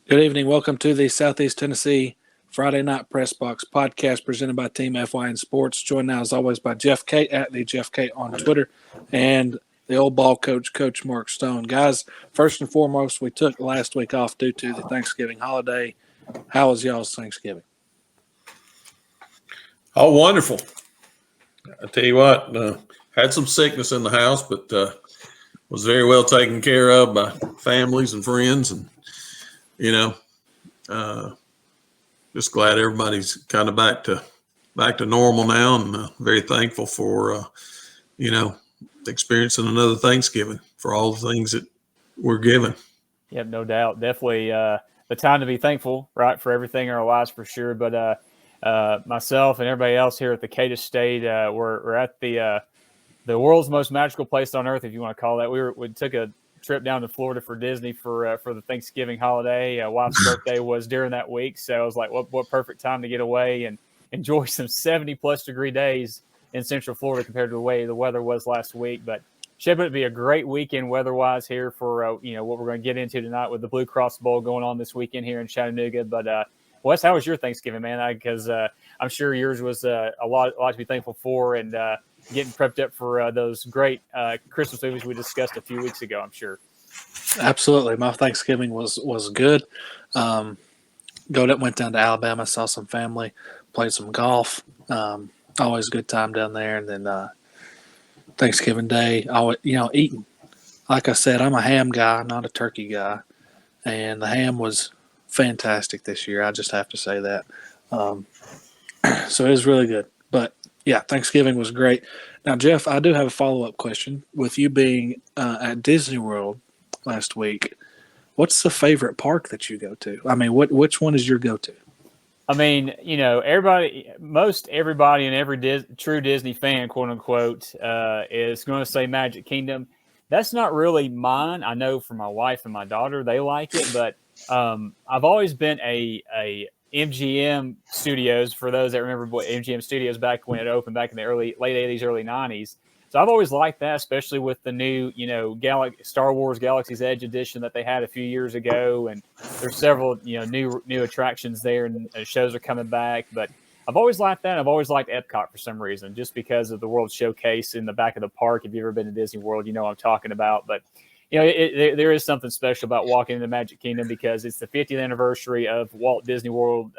Good evening. Welcome to the Southeast Tennessee Friday Night Pressbox podcast presented by Team FYN Sports. Joined now, as always, by Jeff Kate at the Jeff Kate on Twitter and the old ball coach, Coach Mark Stone. Guys, first and foremost, we took last week off due to the Thanksgiving holiday. How was y'all's Thanksgiving? Oh, wonderful. I tell you what, had some sickness in the house, but was very well taken care of by families and friends. And, just glad everybody's kind of back to normal now, and very thankful for, experiencing another Thanksgiving for all the things that we're given. Yep, no doubt. Definitely the time to be thankful, right, for everything in our lives for sure. But myself and everybody else here at the Cade Estate, we're at the world's most magical place on earth, if you want to call that. We took a trip down to Florida for Disney for the Thanksgiving holiday. Wife's birthday was during that week, so I was like, what perfect time to get away and enjoy some 70-plus degree days in Central Florida compared to the way the weather was last week. But shaping to be a great weekend weather-wise here for what we're going to get into tonight with the Blue Cross Bowl going on this weekend here in Chattanooga. But Wes, how was your Thanksgiving, man? Because I'm sure yours was a lot to be thankful for, and getting prepped up for those great Christmas movies we discussed a few weeks ago, I'm sure. Absolutely. My Thanksgiving was good. Went down to Alabama, saw some family, played some golf. Always a good time down there. And then Thanksgiving Day, eating. Like I said, I'm a ham guy, not a turkey guy. And the ham was fantastic this year. I just have to say that. So it was really good. But, yeah, Thanksgiving was great. Now, Jeff, I do have a follow-up question. With you being at Disney World last week, what's the favorite park that you go to? I mean, which one is your go-to? I mean, most everybody and every true Disney fan, quote unquote, is going to say Magic Kingdom. That's not really mine. I know for my wife and my daughter, they like it, but I've always been a MGM Studios, for those that remember MGM Studios back when it opened back in the late 80s, early 90s. So I've always liked that, especially with the new, Star Wars Galaxy's Edge edition that they had a few years ago. And there's several, new attractions there, and shows are coming back. But I've always liked that. I've always liked Epcot for some reason, just because of the World Showcase in the back of the park. If you've ever been to Disney World, you know what I'm talking about. But, there is something special about walking into Magic Kingdom because it's the 50th anniversary of Walt Disney World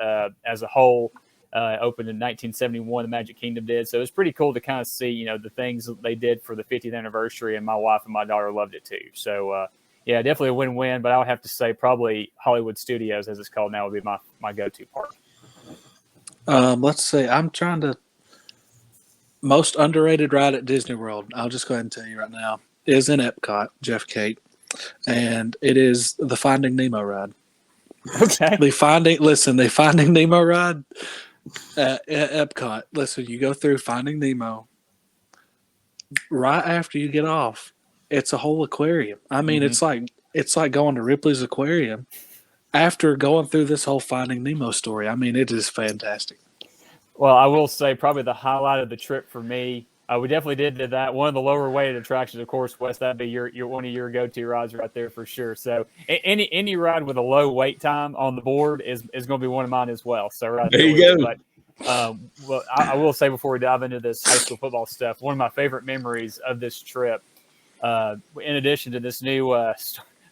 as a whole. Opened in 1971, the Magic Kingdom did. So it's pretty cool to kind of see, the things that they did for the 50th anniversary, and my wife and my daughter loved it too. So, yeah, definitely a win-win, but I would have to say probably Hollywood Studios, as it's called now, would be my go-to park. Let's see. I'm trying to – most underrated ride at Disney World, I'll just go ahead and tell you right now, is in Epcot, Jeff Kate, and it is the Finding Nemo ride. Okay. The Finding Nemo ride at Epcot. Listen, you go through Finding Nemo. Right after you get off, it's a whole aquarium. I mean, it's like going to Ripley's Aquarium after going through this whole Finding Nemo story. I mean, it is fantastic. Well, I will say probably the highlight of the trip for me, we definitely did that. One of the lower weighted attractions, of course, Wes, that'd be your one of your go-to rides right there for sure. So any ride with a low wait time on the board is going to be one of mine as well. So right there you go. But I will say before we dive into this high school football stuff, one of my favorite memories of this trip, in addition to this new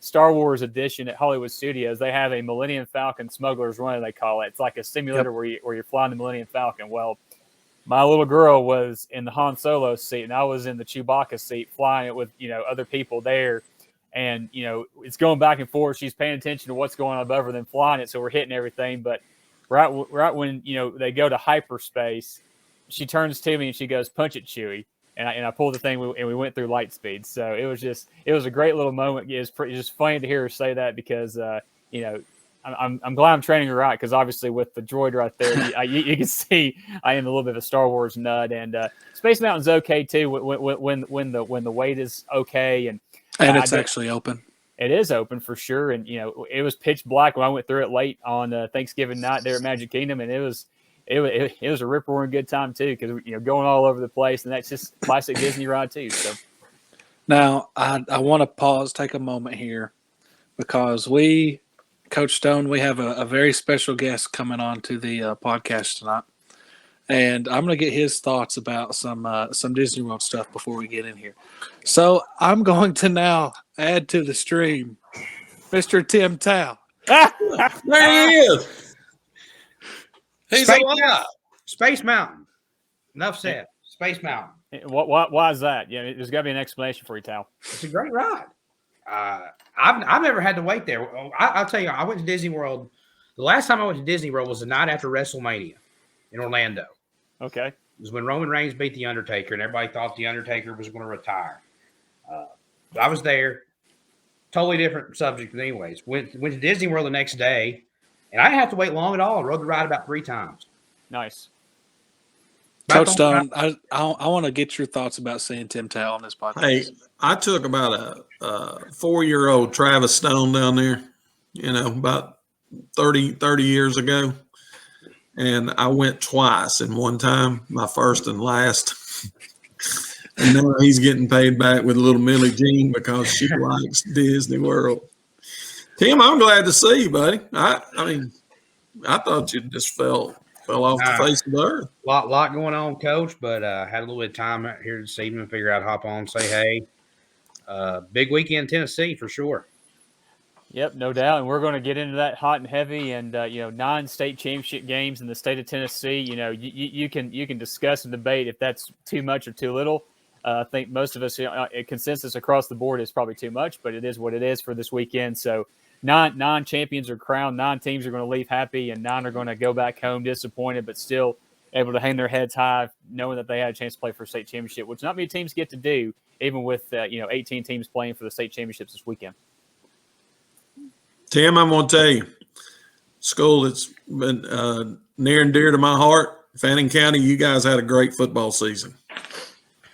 Star Wars edition at Hollywood Studios, they have a Millennium Falcon Smuggler's Run, they call it. It's like a simulator where you're flying the Millennium Falcon. Well, my little girl was in the Han Solo seat, and I was in the Chewbacca seat flying it with, other people there. And, it's going back and forth. She's paying attention to what's going on above her than flying it, so we're hitting everything. But right when, they go to hyperspace, she turns to me and she goes, "Punch it, Chewie." And I pulled the thing, and we went through light speed. So it was a great little moment. It's just funny to hear her say that because, I'm glad I'm training her right, because obviously with the droid right there, you can see I am a little bit of a Star Wars nut, and Space Mountain's okay too when the weight is okay, and it's actually open. It is open for sure, and it was pitch black when I went through it late on Thanksgiving night there at Magic Kingdom, and it was a rip roaring good time too, because going all over the place, and that's just classic Disney ride too. So now I want to take a moment here, because we Coach Stone, we have a very special guest coming on to the podcast tonight, and I'm going to get his thoughts about some Disney World stuff before we get in here. So I'm going to now add to the stream, Mr. Tim Tao. There he is. He's Space alive. Space Mountain. Enough said. Space Mountain. Why is that? Yeah, there's got to be an explanation for you, Tal. It's a great ride. I've never had to wait there. I'll tell you, I went to Disney World. The last time I went to Disney World was the night after WrestleMania in Orlando. Okay. It was when Roman Reigns beat The Undertaker, and everybody thought The Undertaker was going to retire. I was there. Totally different subject, but anyways. Went to Disney World the next day, and I didn't have to wait long at all. I rode the ride about 3 times. Nice. Coach Stone, I want to get your thoughts about seeing Tim Tao on this podcast. Hey, I took about a 4-year-old Travis Stone down there, about 30 years ago. And I went twice in one time, my first and last. And now he's getting paid back with little Millie Jean because she likes Disney World. Tim, I'm glad to see you, buddy. I mean, I thought you just fell off the face of the earth. Lot going on, Coach, but had a little bit of time out here this evening to figure out, hop on, say hey. Big weekend in Tennessee for sure. Yep, no doubt, and we're going to get into that hot and heavy, and 9 state championship games in the state of Tennessee. You can discuss and debate if that's too much or too little. I think most of us, a consensus across the board is probably too much, but it is what it is for this weekend. So 9 champions are crowned, 9 teams are going to leave happy, and 9 are going to go back home disappointed, but still able to hang their heads high, knowing that they had a chance to play for a state championship, which not many teams get to do, even with 18 teams playing for the state championships this weekend. Tim, I'm going to tell you, school that's been near and dear to my heart, Fannin County, you guys had a great football season.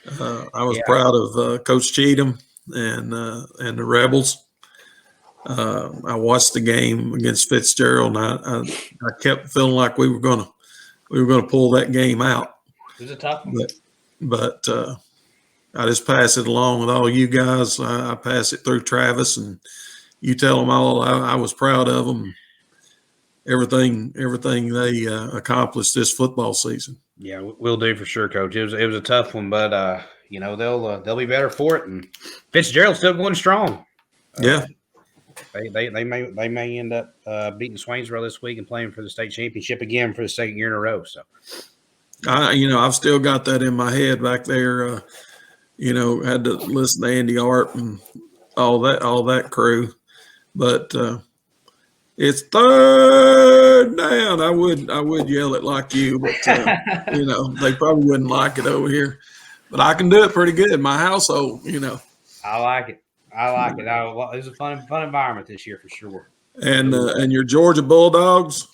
I was proud of Coach Cheatham and the Rebels. I watched the game against Fitzgerald, and I kept feeling like we were going to pull that game out. It was a tough one. But I just pass it along with all you guys. I pass it through Travis, and you tell them all I was proud of them. Everything they accomplished this football season. Yeah, we'll do for sure, Coach. It was a tough one, but they'll be better for it. And Fitzgerald's still going strong. Yeah, they may end up beating Swainsboro this week and playing for the state championship again for the second year in a row. So, I've still got that in my head back there. Had to listen to Andy Art and all that crew. But it's third down. I would yell it like you, but they probably wouldn't like it over here. But I can do it pretty good in my household. I like it. It was a fun environment this year for sure. And your Georgia Bulldogs,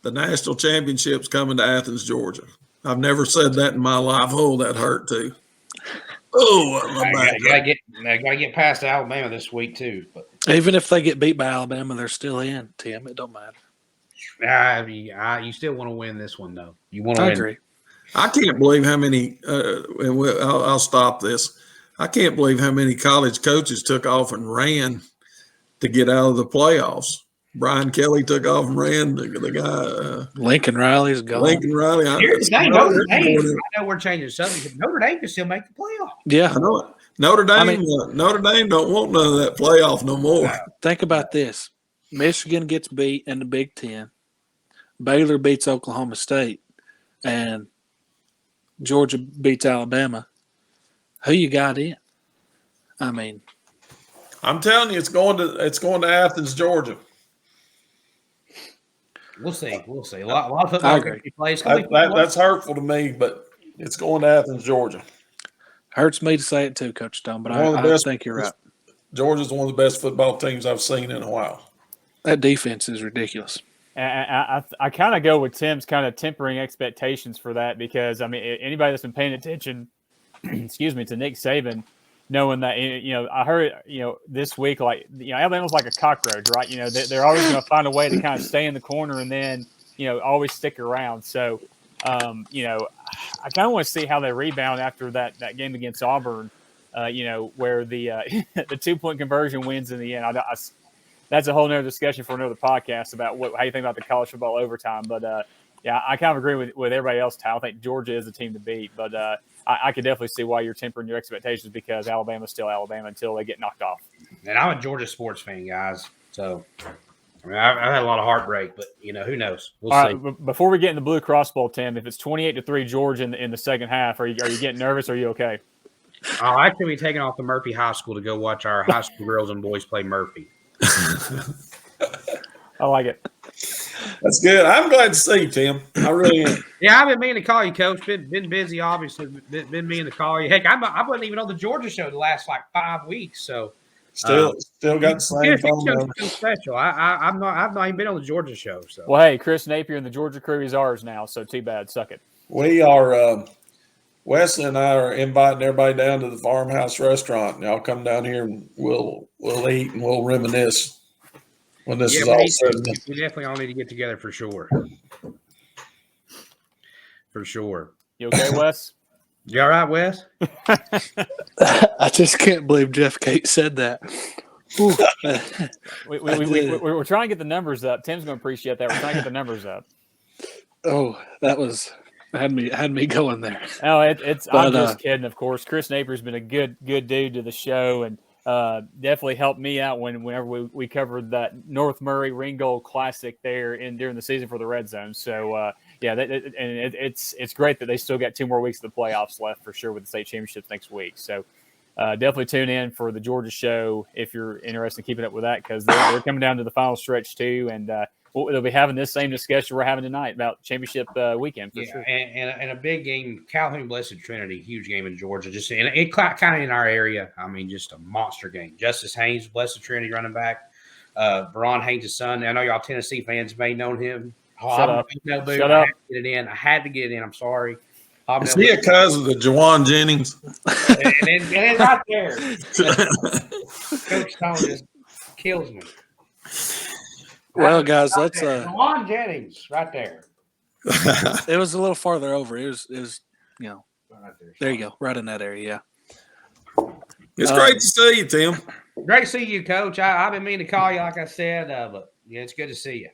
the national championship's coming to Athens, Georgia. I've never said that in my life. Oh, that hurt too. Oh, I gotta get past Alabama this week too. But even if they get beat by Alabama, they're still in. Tim, it don't matter. You still want to win this one though. You want to I win. agree. I can't believe how many. And I'll stop this. I can't believe how many college coaches took off and ran to get out of the playoffs. Brian Kelly took off and ran. The guy Lincoln Riley's gone. Lincoln Riley. Here's the thing, Notre Dame. I know we're changing the subject, but Notre Dame can still make the playoff. Yeah, I know it. Notre Dame don't want none of that playoff no more. Think about this: Michigan gets beat in the Big Ten. Baylor beats Oklahoma State, and Georgia beats Alabama. Who you got in? I mean, I'm telling you, it's going to Athens, Georgia. We'll see. A lot of football plays. That's hurtful to me, but it's going to Athens, Georgia. Hurts me to say it too, Coach Stone, but I think you're right. Georgia's one of the best football teams I've seen in a while. That defense is ridiculous. I kind of go with Tim's kind of tempering expectations for that because, I mean, anybody that's been paying attention, to Nick Saban, knowing that, I heard, this week, Alabama's like a cockroach, right? They're always going to find a way to kind of stay in the corner and then, always stick around. So, I kind of want to see how they rebound after that game against Auburn, where the the 2-point conversion wins in the end. that's a whole nother discussion for another podcast about how you think about the college football overtime. But yeah, I kind of agree with everybody else. I think Georgia is the team to beat, but I could definitely see why you're tempering your expectations because Alabama's still Alabama until they get knocked off. And I'm a Georgia sports fan, guys. So I mean, I've had a lot of heartbreak, but who knows? We'll All see. right, before we get in the Blue Cross Bowl, Tim, if it's 28-3 Georgia in the second half, are you getting nervous? Or are you okay? I'll actually be taking off to Murphy High School to go watch our high school girls and boys play Murphy. I like it. That's good. I'm glad to see you, Tim. I really am. Yeah, I've been meaning to call you, Coach. Been busy, obviously. Been meaning to call you. Heck, I wasn't even on the Georgia show the last 5 weeks. So Still got the same phone number. so special. I've not even been on the Georgia show. So Well, hey, Chris Napier and the Georgia crew is ours now, so too bad. Suck it. We are Wesley and I are inviting everybody down to the farmhouse restaurant. Y'all come down here and we'll eat and we'll reminisce when this is all said and done. We definitely all need to get together for sure. For sure. You okay, Wes? You all right, Wes? I just can't believe Jeff Kate said that. We're trying to get the numbers up. Tim's going to appreciate that. We're trying to get the numbers up. Oh, that was had me going there. Oh, I'm just kidding, of course. Chris Napier's been a good dude to the show and definitely helped me out whenever we covered that North Murray Ringgold Classic there during the season for the Red Zone. So yeah, it's great that they still got 2 more weeks of the playoffs left for sure with the state championships next week. So definitely tune in for the Georgia show if you're interested in keeping up with that because they're coming down to the final stretch too, and they'll be having this same discussion we're having tonight about championship weekend for sure. And a big game, Calhoun Blessed Trinity, huge game in Georgia. Just and it kind of in our area. I mean, just a monster game. Justice Haynes, Blessed Trinity running back. Veron Haynes' son. I know y'all Tennessee fans may know him. Shut up. Shut up. I had to get it in. I'm sorry. Is he a cousin of Jawan Jennings? and then right there, Coach Stone just kills me. Well, guys, let's. Jawan Jennings, right there. It was a little farther over. It was Right there you go, right in that area. Yeah. It's great to see you, Tim. Great to see you, Coach. I've been meaning to call you, like I said, but yeah, it's good to see you.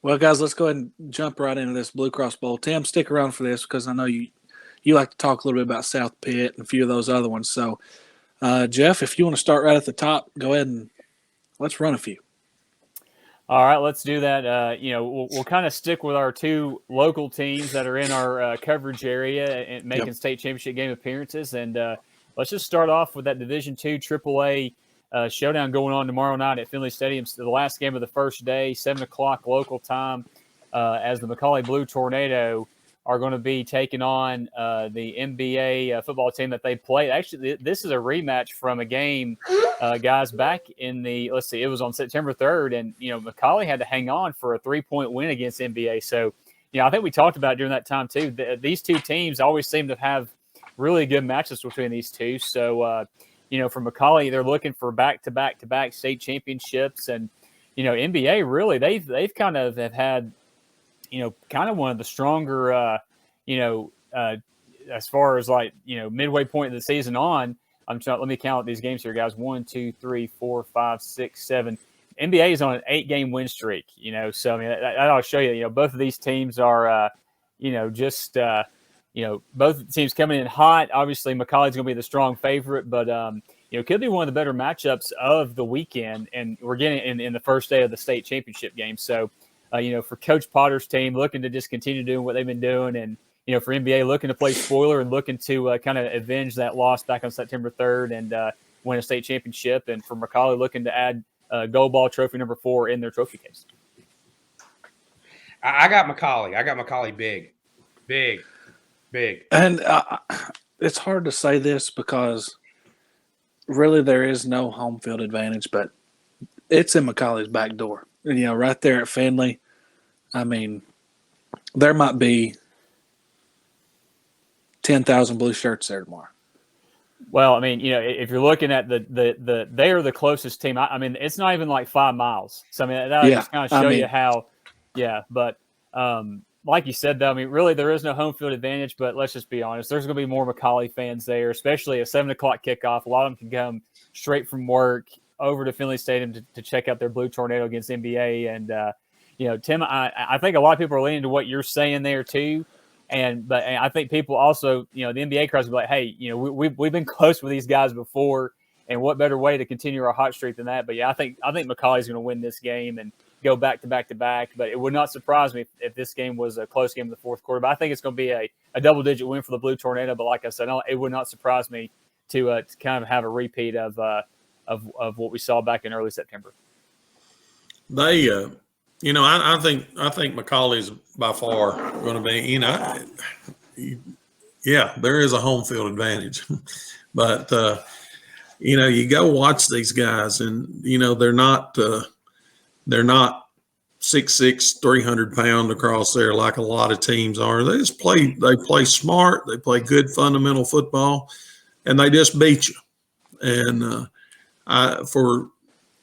Well, guys, let's go ahead and jump right into this Blue Cross Bowl. Tim, stick around for this because I know you like to talk a little bit about South Pitt and a few of those other ones. So, Jeff, if you want to start right at the top, go ahead and let's run a few. All right, let's do that. We'll kind of stick with our 2 local teams that are in our coverage area and making state championship game appearances. And let's just start off with that Division II AAA showdown going on tomorrow night at Finley Stadium. So the last game of the first day, 7 o'clock local time, as the Macaulay Blue Tornado are going to be taking on the NBA football team that they played. Actually, this is a rematch from a game, guys, back in it was on September 3rd, and, Macaulay had to hang on for a 3-point win against NBA. So, I think we talked about during that time, too. These 2 teams always seem to have really good matches between these 2. So, for Macaulay, they're looking for back-to-back state championships. And, NBA, really, they've kind of have had – kind of one of the stronger, as far as midway point of the season on. Let me count these games here, guys. 1, 2, 3, 4, 5, 6, 7. NBA is on an 8-game win streak. So I mean, that'll show you. Both of these teams are, both teams coming in hot. Obviously, Macaulay's going to be the strong favorite, but could be one of the better matchups of the weekend. And we're getting in the first day of the state championship game. So. For Coach Potter's team, looking to just continue doing what they've been doing. And, for NBA, looking to play spoiler and looking to kind of avenge that loss back on September 3rd and win a state championship. And for Macaulay, looking to add gold ball trophy number 4 in their trophy case. I got Macaulay. Big. And it's hard to say this because really there is no home field advantage, but it's in Macaulay's back door. And, right there at Finley, I mean, there might be 10,000 blue shirts there tomorrow. Well, I mean, if you're looking at they are the closest team. I mean, it's not even like 5 miles. So, I mean, that'll just kind of show you how, but like you said, though, I mean, really there is no home field advantage, but let's just be honest. There's going to be more Macaulay fans there, especially a 7 o'clock kickoff. A lot of them can come straight from work, over to Finley Stadium to check out their Blue Tornado against NBA. And Tim, I think a lot of people are leaning to what you're saying there too. And I think people also, the NBA crowds will be like, hey, we've been close with these guys before, and what better way to continue our hot streak than that? But yeah, I think McCally's going to win this game and go back to back to back. But it would not surprise me if this game was a close game in the fourth quarter. But I think it's going to be a double-digit win for the Blue Tornado. But like I said, it would not surprise me to kind of have a repeat of what we saw back in early September. They, I think Macaulay's by far going to be, yeah, there is a home field advantage, but you go watch these guys, and they're not 6'6", 300 pound across there like a lot of teams are. They play smart, they play good fundamental football, and they just beat you. And for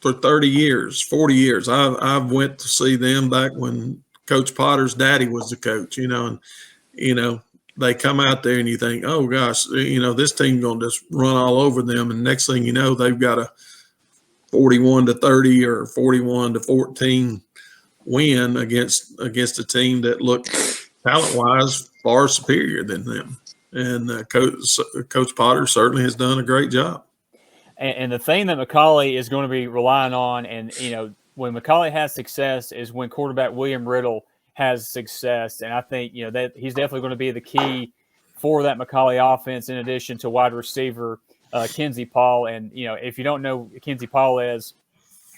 30 years, 40 years, I've went to see them back when Coach Potter's daddy was the coach, and they come out there and you think, oh gosh, this team's gonna just run all over them, and next thing you know, they've got a 41-30 or 41-14 win against a team that looked talent-wise far superior than them. And Coach Potter certainly has done a great job. And the thing that McCauley is going to be relying on, and when McCauley has success, is when quarterback William Riddle has success. And I think that he's definitely going to be the key for that McCauley offense, in addition to wide receiver Kenzie Paul. And if you don't know who Kenzie Paul is,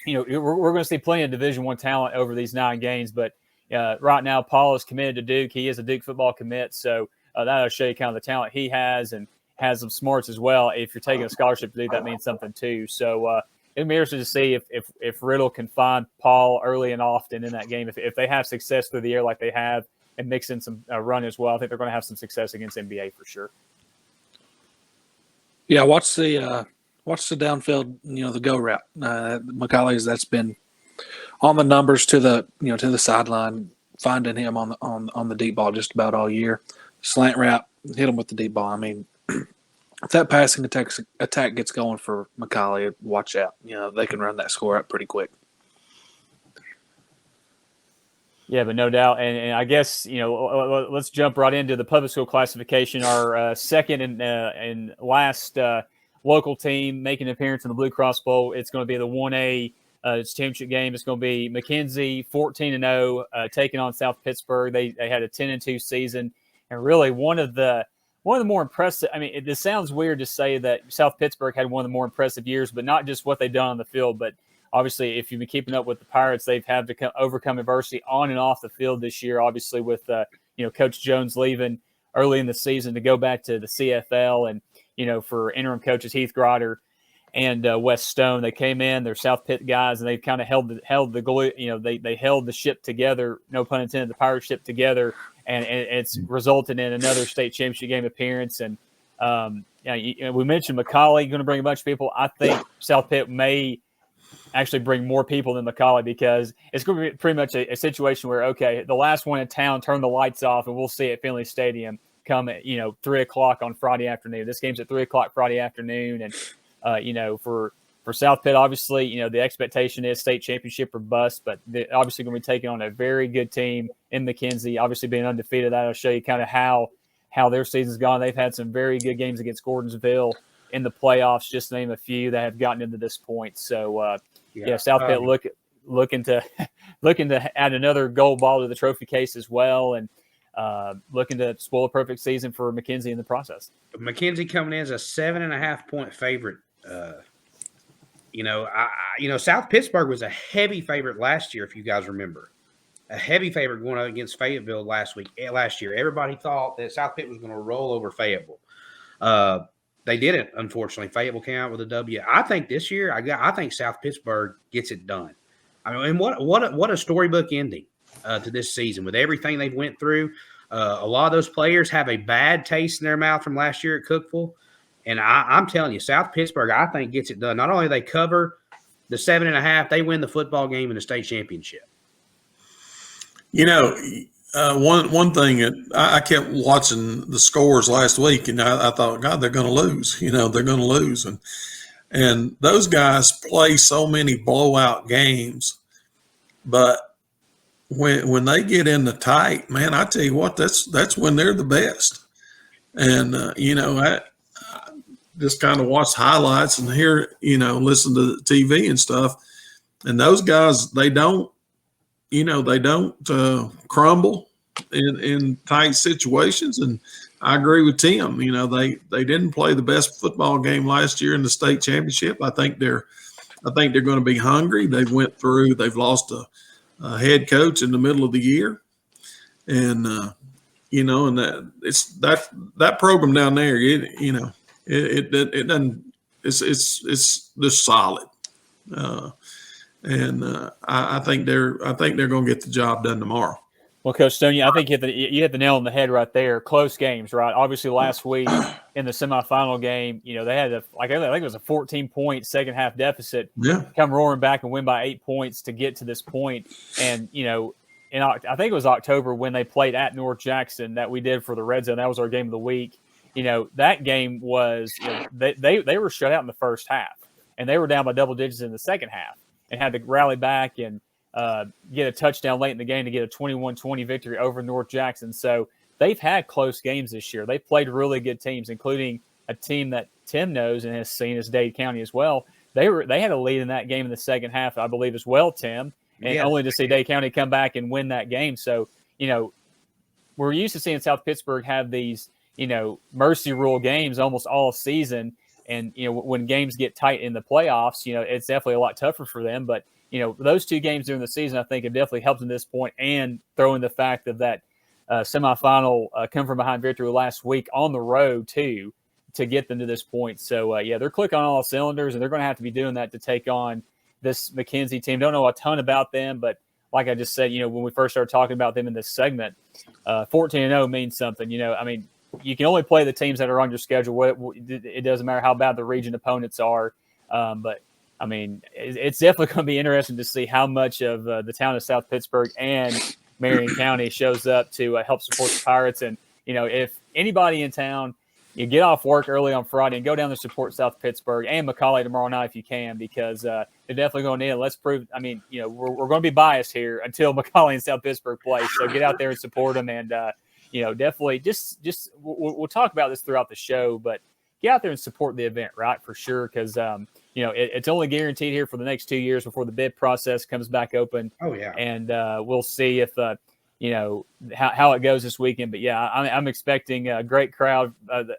we're going to see plenty of Division I talent over these 9 games. But right now, Paul is committed to Duke. He is a Duke football commit, so that'll show you kind of the talent he has, and has some smarts as well. If you're taking a scholarship to Duke, that means something too. So it'll be interesting to see if Riddle can find Paul early and often in that game. If they have success through the air like they have, and mix in some run as well, I think they're going to have some success against NBA for sure. Yeah, watch the downfield, the go route. McCauley's, that's been on the numbers to the sideline, finding him on the deep ball just about all year. Slant route, hit him with the deep ball. I mean, if that passing attack gets going for McCauley, watch out. They can run that score up pretty quick. Yeah, but no doubt. And I guess, let's jump right into the public school classification. Our second and last local team making an appearance in the Blue Cross Bowl. It's going to be the 1A championship game. It's going to be McKenzie, 14-0, taking on South Pittsburgh. They had a 10-2 season, and really one of the more impressive. I mean, this sounds weird to say that South Pittsburgh had one of the more impressive years, but not just what they've done on the field, but obviously, if you've been keeping up with the Pirates, they've had to overcome adversity on and off the field this year. Obviously, with Coach Jones leaving early in the season to go back to the CFL, and for interim coaches Heath Grotter and Wes Stone, they came in. They're South Pitt guys, and they've kind of held the glue. They held the ship together. No pun intended. The Pirate ship together, and it's resulted in another state championship game appearance. And we mentioned McCauley going to bring a bunch of people. I think South Pitt may actually bring more people than McCauley, because it's going to be pretty much a situation where, okay, the last one in town, turn the lights off, and we'll see at Finley Stadium come at 3:00 on Friday afternoon. This game's at 3:00 Friday afternoon, and for South Pitt, obviously, the expectation is state championship or bust, but they're obviously going to be taking on a very good team in McKenzie. Obviously, being undefeated, that'll show you kind of how their season's gone. They've had some very good games against Gordonsville in the playoffs, just to name a few that have gotten into this point. So, South Pitt looking to add another gold ball to the trophy case as well, and looking to spoil a perfect season for McKenzie in the process. McKenzie coming in as a 7.5-point favorite. South Pittsburgh was a heavy favorite last year, if you guys remember. A heavy favorite going up against Fayetteville last year. Everybody thought that South Pitt was going to roll over Fayetteville. They didn't, unfortunately. Fayetteville came out with a W. I think this year, I think South Pittsburgh gets it done. I mean, and what a storybook ending to this season with everything they've went through. A lot of those players have a bad taste in their mouth from last year at Cookeville. And I'm telling you, South Pittsburgh, I think, gets it done. Not only do they cover the 7.5, they win the football game in the state championship. One thing that I kept watching the scores last week, and I thought, God, they're going to lose. They're going to lose. And And those guys play so many blowout games, but when they get in the tight, man, I tell you what, that's when they're the best. And I just kind of watch highlights and hear, listen to the TV and stuff. And those guys, they don't crumble in tight situations. And I agree with Tim. They didn't play the best football game last year in the state championship. I think they're going to be hungry. They've lost a head coach in the middle of the year, and and that program down there. It doesn't. It's just solid. I think they're going to get the job done tomorrow. Well, Coach Stone, I think you hit the nail on the head right there. Close games, right? Obviously, last week in the semifinal game, they had I think it was a 14-point second half deficit. Yeah. Come roaring back and win by 8 points to get to this point. And I think it was October when they played at North Jackson that we did for the Red Zone. That was our game of the week. That game was they were shut out in the first half, and they were down by double digits in the second half, and had to rally back and get a touchdown late in the game to get a 21-20 victory over North Jackson. So they've had close games this year. They've played really good teams, including a team that Tim knows and has seen as Dade County as well. They had a lead in that game in the second half, I believe, as well, Tim, and only to see Dade County come back and win that game. So, we're used to seeing South Pittsburg have these, mercy rule games almost all season. And, when games get tight in the playoffs, it's definitely a lot tougher for them. But, those two games during the season, I think, have definitely helped in this point, and throwing the fact of that semifinal come from behind victory last week on the road, too, to get them to this point. So, they're clicking on all cylinders, and they're going to have to be doing that to take on this McKenzie team. Don't know a ton about them, but like I just said, when we first started talking about them in this segment, 14-0 means something. You can only play the teams that are on your schedule. It doesn't matter how bad the region opponents are. But, it's definitely going to be interesting to see how much of the town of South Pittsburg and Marion County shows up to help support the Pirates. And, if anybody in town, you get off work early on Friday and go down to support South Pittsburg and McCallie tomorrow night if you can, because they're definitely going to need it. Let's prove – we're going to be biased here until McCallie and South Pittsburg play. So get out there and support them, and definitely just we'll talk about this throughout the show, but get out there and support the event, right, for sure, because it's only guaranteed here for the next 2 years before the bid process comes back open. Oh yeah, and we'll see if how it goes this weekend. But yeah, I'm expecting a great crowd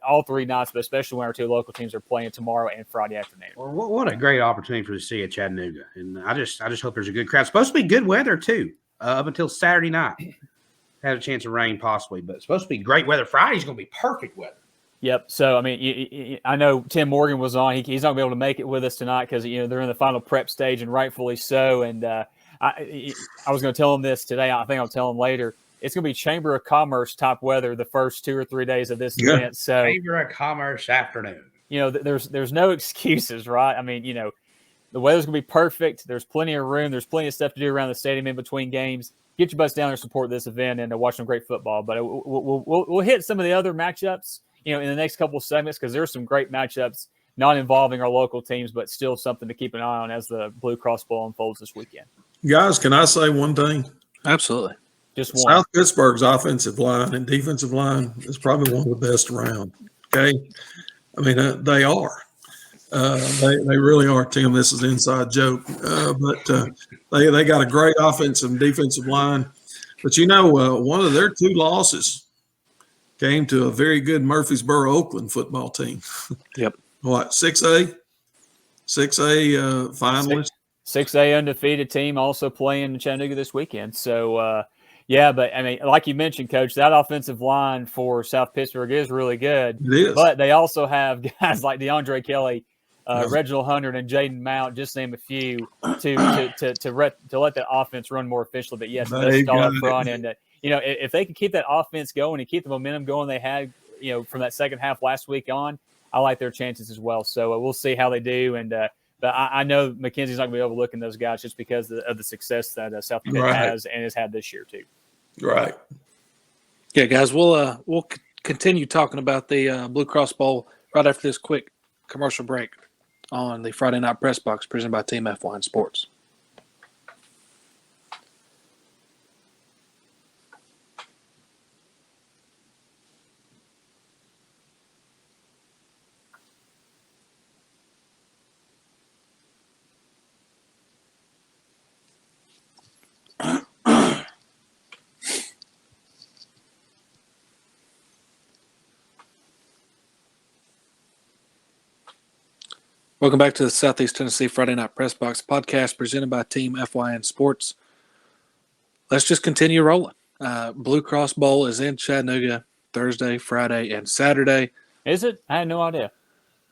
all 3 nights, but especially when our 2 local teams are playing tomorrow and Friday afternoon. Well, what a great opportunity for the city of Chattanooga, and I just hope there's a good crowd. It's supposed to be good weather too, up until Saturday night. Had a chance of rain possibly, but it's supposed to be great weather. Friday's going to be perfect weather. Yep. So, I know Tim Morgan was on. He's not going to be able to make it with us tonight because, they're in the final prep stage, and rightfully so. And I was going to tell him this today. I think I'll tell him later. It's going to be Chamber of Commerce type weather the first 2 or 3 days of this event. So, Chamber of Commerce afternoon. There's no excuses, right? The weather's going to be perfect. There's plenty of room. There's plenty of stuff to do around the stadium in between games. Get your butts down there, support this event, and watch some great football. But we'll hit some of the other matchups, in the next couple of segments, because there's some great matchups not involving our local teams, but still something to keep an eye on as the Blue Cross Bowl unfolds this weekend. Guys, can I say one thing? Absolutely. Just one. South Pittsburgh's offensive line and defensive line is probably one of the best around. Okay, they are. They really are, Tim. This is an inside joke, but they got a great offensive and defensive line. But one of their 2 losses came to a very good Murfreesboro Oakland football team. Yep. What, 6A finalist? 6A undefeated team also playing in Chattanooga this weekend. So, but like you mentioned, Coach, that offensive line for South Pittsburgh is really good. It is. But they also have guys like DeAndre Kelly, Reginald Hunter, and Jaden Mount, just name a few, to let the offense run more efficiently. But yes, that's all up front. And if they can keep that offense going and keep the momentum going they had, from that second half last week on, I like their chances as well. So we'll see how they do. And but I know McKenzie's not going to be overlooking those guys just because of the success that South Pitt has and has had this year too. Right. Yeah, guys, we'll continue talking about the Blue Cross Bowl right after this quick commercial break. on the Friday Night Press Box presented by Team F1 Sports. Welcome back to the Southeast Tennessee Friday Night Press Box podcast presented by Team FYN Sports. Let's just continue rolling. Blue Cross Bowl is in Chattanooga Thursday, Friday, and Saturday. Is it? I had no idea.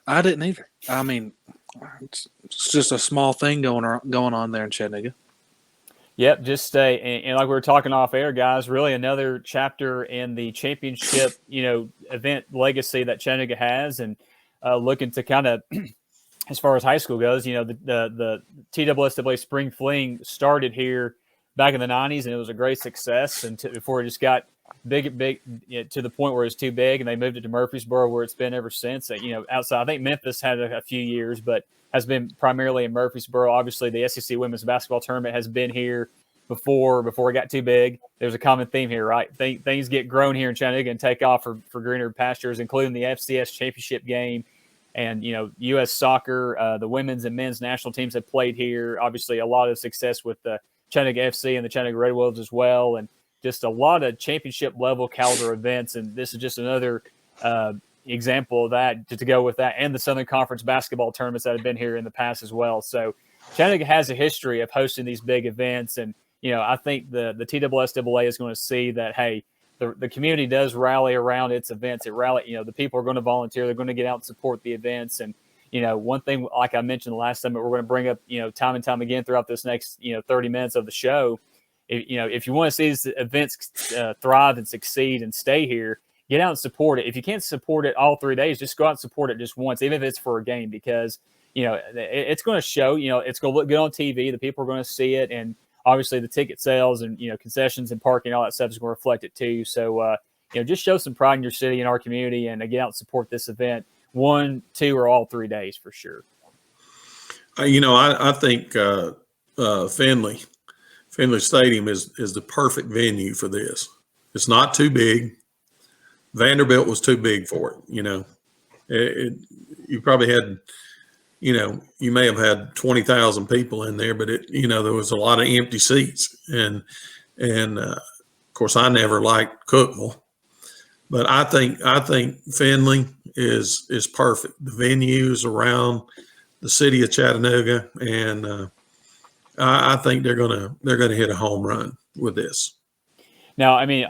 I didn't either. I mean, it's just a small thing going on there in Chattanooga. Yep, just and like we were talking off air, guys, really another chapter in the championship, event legacy that Chattanooga has, and looking to kind of, as far as high school goes, the TSSAA Spring Fling started here back in the 90s, and it was a great success before it just got big, to the point where it's too big, and they moved it to Murfreesboro, where it's been ever since. Outside, I think Memphis had a few years, but has been primarily in Murfreesboro. Obviously, the SEC Women's Basketball Tournament has been here before it got too big. There's a common theme here, right? Things get grown here in Chattanooga and take off for greener pastures, including the FCS Championship game. And, U.S. soccer, the women's and men's national teams have played here. Obviously, a lot of success with the Chattanooga FC and the Chattanooga Red Wolves as well. And just a lot of championship level caliber events. And this is just another example of that to go with that, and the Southern Conference basketball tournaments that have been here in the past as well. So Chattanooga has a history of hosting these big events. And, I think the TSSAA is going to see that, hey, the community does rally around its events. The people are going to volunteer. They're going to get out and support the events. And, one thing, like I mentioned the last time, we're going to bring up, time and time again throughout this next, 30 minutes of the show. If you want to see these events thrive and succeed and stay here, get out and support it. If you can't support it all 3 days, just go out and support it just once, even if it's for a game, because, it's going to show, it's going to look good on TV. The people are going to see it. And obviously the ticket sales and, concessions and parking, all that stuff is going to reflect it too. So, just show some pride in your city and our community and get out and support this event 1, 2, or all 3 days for sure. I think Finley Stadium is the perfect venue for this. It's not too big. Vanderbilt was too big for it. You probably had, you may have had 20,000 people in there, but there was a lot of empty seats. And of course, I never liked Cookeville, but I think Finley is perfect. The venues around the city of Chattanooga, and I think they're gonna hit a home run with this. Now, I mean,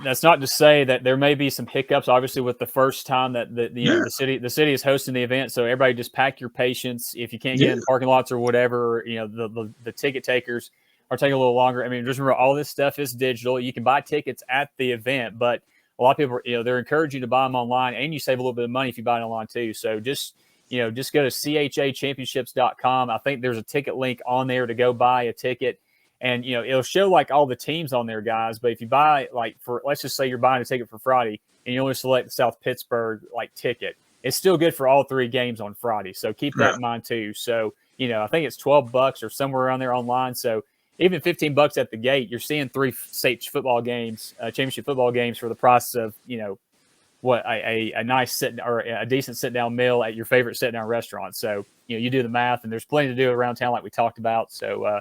that's not to say that there may be some hiccups. Obviously, with the first time that the city is hosting the event, so everybody just pack your patience. If you can't get in parking lots or whatever, the ticket takers are taking a little longer. I mean, just remember, all this stuff is digital. You can buy tickets at the event, but a lot of people, they're encouraging you to buy them online, and you save a little bit of money if you buy it online too. So just go to chachampionships.com. I think there's a ticket link on there to go buy a ticket. And, it'll show like all the teams on there, guys. But if you buy let's just say you're buying a ticket for Friday and you only select the South Pittsburgh ticket, it's still good for all 3 games on Friday. So keep that in mind too. So, I think it's $12 or somewhere around there online. So even $15 at the gate, you're seeing 3 state football games, championship football games for the price of, a nice sit or a decent sit down meal at your favorite sit down restaurant. So, you do the math, and there's plenty to do around town like we talked about. So,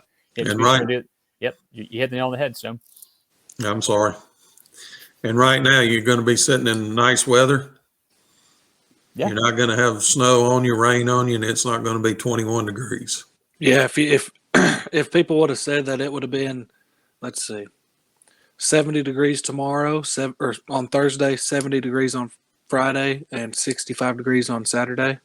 yep, you hit the nail on the head, Stone. I'm sorry. And right now, you're going to be sitting in nice weather. Yeah. You're not going to have snow on you, rain on you, and it's not going to be 21 degrees. Yeah, if people would have said that it would have been, let's see, 70 degrees tomorrow, or on Thursday, 70 degrees on Friday, and 65 degrees on Saturday,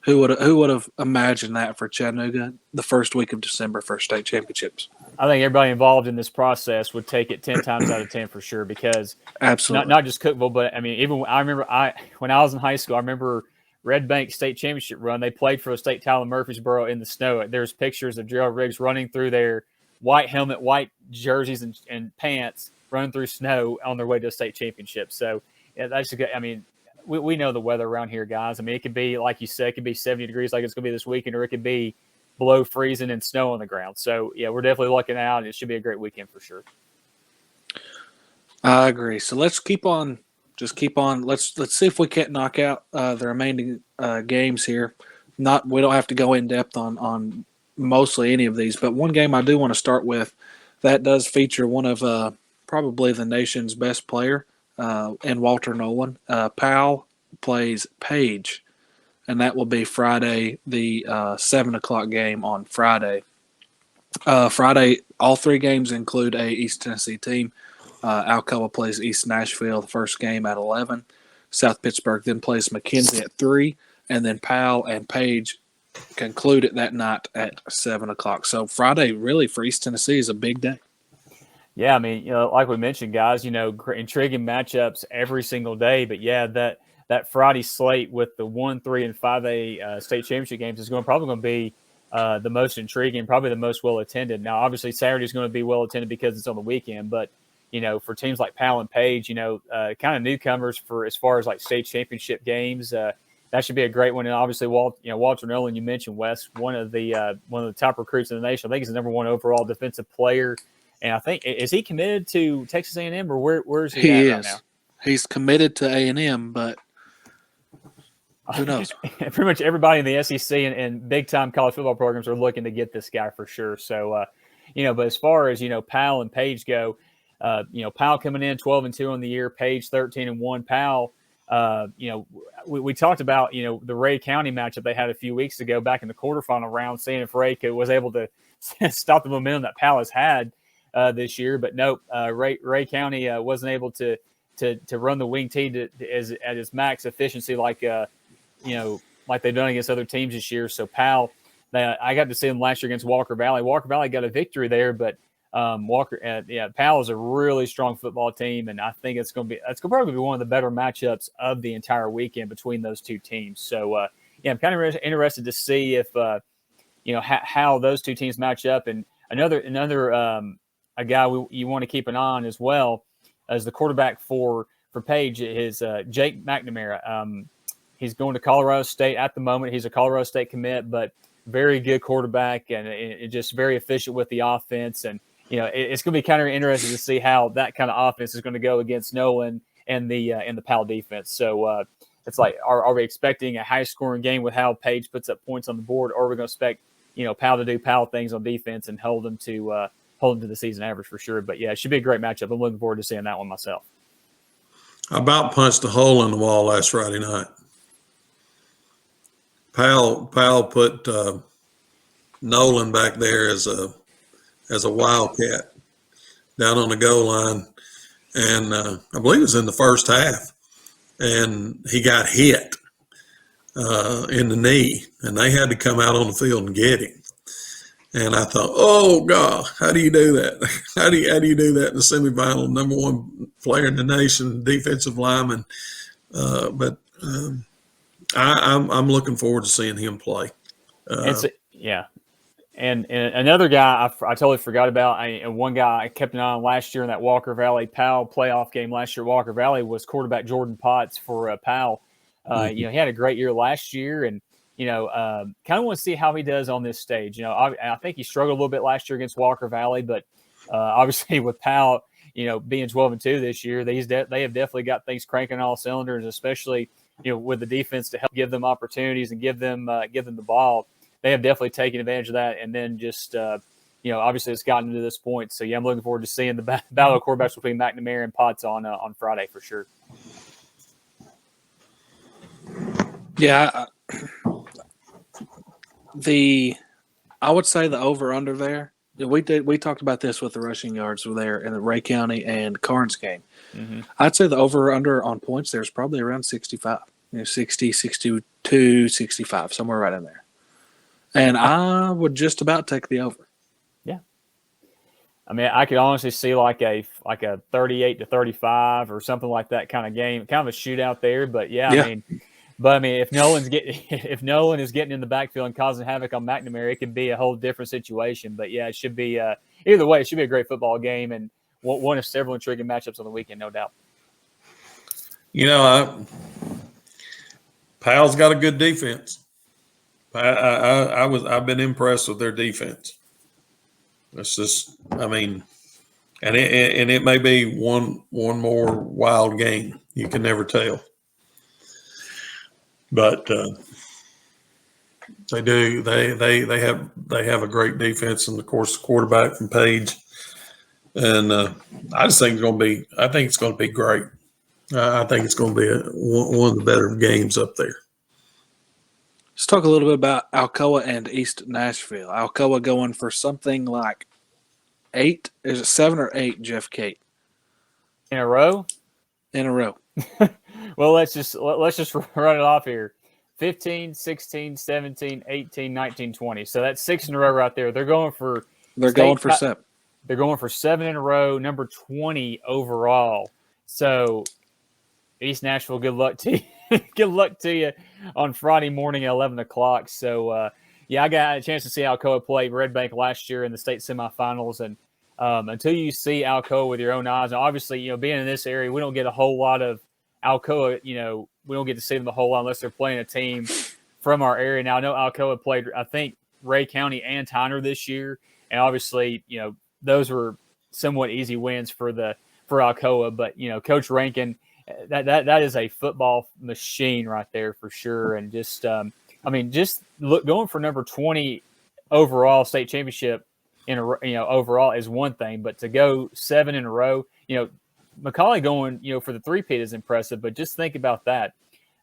who would have imagined that for Chattanooga the first week of December for state championships? I think everybody involved in this process would take it 10 times out of 10 for sure, because absolutely not just Cookeville, but I mean, even when I was in high school, I remember Red Bank State Championship run. They played for a state title in Murfreesboro in the snow. There's pictures of Gerald Riggs running through their white helmet, white jerseys, and pants, running through snow on their way to a state championship. So that's good. I mean, we know the weather around here, guys. I mean, it could be, like you said, it could be 70 degrees like it's going to be this weekend, or it could be below freezing and snow on the ground. So, yeah, we're definitely looking out, and it should be a great weekend for sure. I agree. So let's keep on. Just keep on. Let's see if we can't knock out the remaining games here. We don't have to go in depth on mostly any of these, but one game I do want to start with that does feature one of probably the nation's best player, and Walter Nolan. Powell plays Page, and that will be Friday, the 7:00 game on Friday. Friday, all three games include a East Tennessee team. Alcoa plays East Nashville the first game at 11. South Pittsburgh then plays McKenzie at 3, and then Powell and Page conclude it that night at 7:00. So Friday, really, for East Tennessee is a big day. Yeah, I mean, like we mentioned, guys, intriguing matchups every single day. But yeah, that Friday slate with the 1, 3, and 5A state championship games is probably going to be the most intriguing, probably the most well attended. Now, obviously, Saturday is going to be well attended because it's on the weekend. But for teams like Powell and Page, kind of newcomers for as far as like state championship games, that should be a great one. And obviously, Walter Nolan, you mentioned, Wes, one of the top recruits in the nation. I think he's the number 1 overall defensive player. And I think, is he committed to Texas A&M, or where's he at right now? He's committed to A&M, but who knows? Pretty much everybody in the SEC and big-time college football programs are looking to get this guy for sure. So, but as far as, Powell and Page go, Powell coming in 12-2 on the year, Page 13-1. Powell, we talked about, the Ray County matchup they had a few weeks ago back in the quarterfinal round, seeing if Ray was able to stop the momentum that Powell has had this year. But nope, Ray County wasn't able to run the wing T at its max efficiency like they've done against other teams this year. So Powell, I got to see them last year against Walker Valley. Walker Valley got a victory there, but Powell is a really strong football team, and I think it's probably be one of the better matchups of the entire weekend between those two teams. So I'm kind of interested to see if how those two teams match up. And another a guy you want to keep an eye on as well as the quarterback for Page is Jake McNamara. He's going to Colorado State at the moment. He's a Colorado State commit, but very good quarterback and just very efficient with the offense. And it's going to be kind of interesting to see how that kind of offense is going to go against Nolan and the Powell defense. So it's like, are we expecting a high scoring game with how Page puts up points on the board, or are we going to expect Powell to do Powell things on defense and hold them to the season average for sure? But yeah, it should be a great matchup. I'm looking forward to seeing that one myself. I about punched a hole in the wall last Friday night. Powell put Nolan back there as a wildcat down on the goal line, and I believe it was in the first half, and he got hit in the knee, and they had to come out on the field and get him. And I thought, oh God, how do you do that? How do you do that in the semifinal? Number 1 player in the nation, defensive lineman. But I'm looking forward to seeing him play. And another guy I totally forgot about. One guy I kept an eye on last year in that Walker Valley Powell playoff game last year. Walker Valley was quarterback Jordan Potts for Powell. He had a great year last year, and kind of want to see how he does on this stage. I think he struggled a little bit last year against Walker Valley, but obviously with Powell, being 12-2 this year, they have definitely got things cranking on all cylinders, especially with the defense to help give them opportunities and give them the ball. They have definitely taken advantage of that, and then just obviously it's gotten to this point. So yeah, I'm looking forward to seeing the battle of quarterbacks between McNamara and Potts on Friday for sure. Yeah, I would say the over-under there. We talked about this with the rushing yards there in the Ray County and Carnes game. Mm-hmm. I'd say the over-under on points there is probably around 65, 60, 62, 65, somewhere right in there. And I would just about take the over. Yeah, I mean, I could honestly see like a 38-35 or something like that kind of game, kind of a shootout there. But yeah. I mean, if Nolan is getting in the backfield and causing havoc on McNamara, it could be a whole different situation. But yeah, it should be either way. It should be a great football game and one of several intriguing matchups on the weekend, no doubt. Powell's got a good defense. I've been impressed with their defense. It's just, I mean, and it may be one more wild game. You can never tell. But they do. They have a great defense, and of course, the quarterback from Page. And I just think it's going to be. I think it's going to be great. I think it's going to be one of the better games up there. Let's talk a little bit about Alcoa and East Nashville. Alcoa going for something like 8. Is it 7 or 8, Jeff Kate? In a row? In a row. Well, let's just run it off here. 15, 16, 17, 18, 19, 20. So that's 6 in a row right there. They're going for 7. They're going for 7 in a row, number 20 overall. So East Nashville, good luck to you. Good luck to you on Friday morning at 11 o'clock. So, yeah, I got a chance to see Alcoa play Red Bank last year in the state semifinals. And until you see Alcoa with your own eyes, and obviously, being in this area, we don't get a whole lot of Alcoa, we don't get to see them a whole lot unless they're playing a team from our area. Now, I know Alcoa played, I think, Ray County and Tyner this year. And obviously, those were somewhat easy wins for Alcoa. But, Coach Rankin, that is a football machine right there for sure. And just, going for number 20 overall state championship overall is one thing, but to go 7 in a row, McCallie going, for the three-peat is impressive, but just think about that.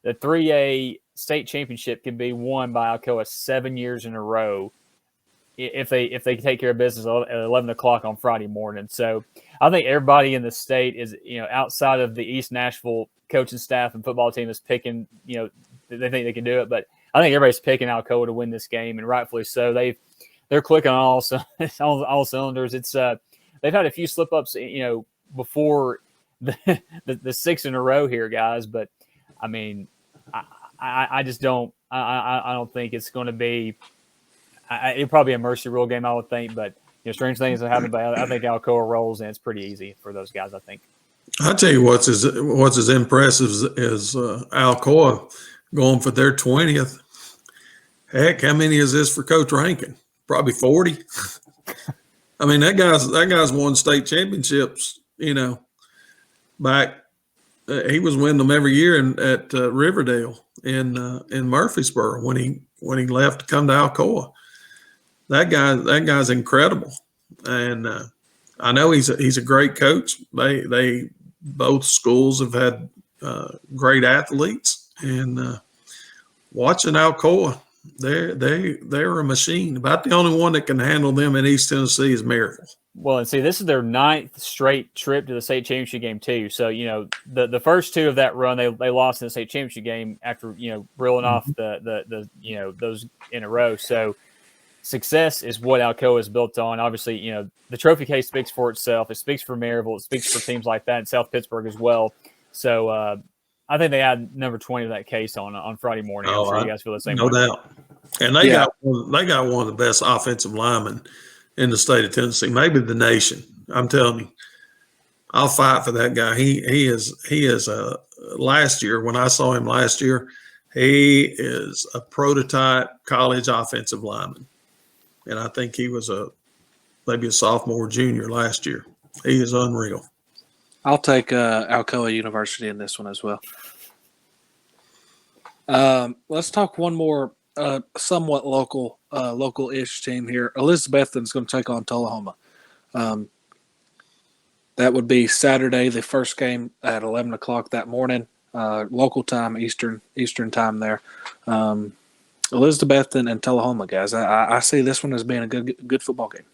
The 3A state championship can be won by Alcoa 7 years in a row if they take care of business at 11 o'clock on Friday morning. So I think everybody in the state is, outside of the East Nashville coaching staff and football team is picking, they think they can do it, but I think everybody's picking Alcoa to win this game, and rightfully so. They're clicking on all cylinders. It's they've had a few slip ups, before the 6 in a row here, guys. But I mean, I just don't. I don't think it's going to be. It'll probably be a mercy rule game, I would think. But strange things have happened. But I think Alcoa rolls, and it's pretty easy for those guys, I think. I tell you what's as impressive as Alcoa going for their 20th. Heck, how many is this for Coach Rankin? Probably 40. I mean, that guy's won state championships. Back he was winning them every year at Riverdale in Murfreesboro when he left to come to Alcoa. That guy's incredible, and I know he's a great coach. They both schools have had great athletes, and watching Alcoa, they're a machine. About the only one that can handle them in East Tennessee is Maryville. Well, and see, this is their 9th straight trip to the state championship game too. So, the first 2 of that run, they lost in the state championship game after, reeling off the those in a row. So success is what Alcoa is built on. Obviously, the trophy case speaks for itself. It speaks for Maryville. It speaks for teams like that in South Pittsburgh as well. So I think they add number 20 to that case on Friday morning. I'm sure you guys feel the same way. No doubt. And they got one of the best offensive linemen in the state of Tennessee, maybe the nation. I'm telling you, I'll fight for that guy. He is last year, when I saw him last year, he is a prototype college offensive lineman. And I think he was maybe a sophomore, junior last year. He is unreal. I'll take Alcoa University in this one as well. Let's talk one more somewhat local-ish team here. Elizabethton's going to take on Tullahoma. That would be Saturday, the first game at 11 o'clock that morning, local time, Eastern time there. Elizabethton and Tullahoma, guys. I see this one as being a good football game.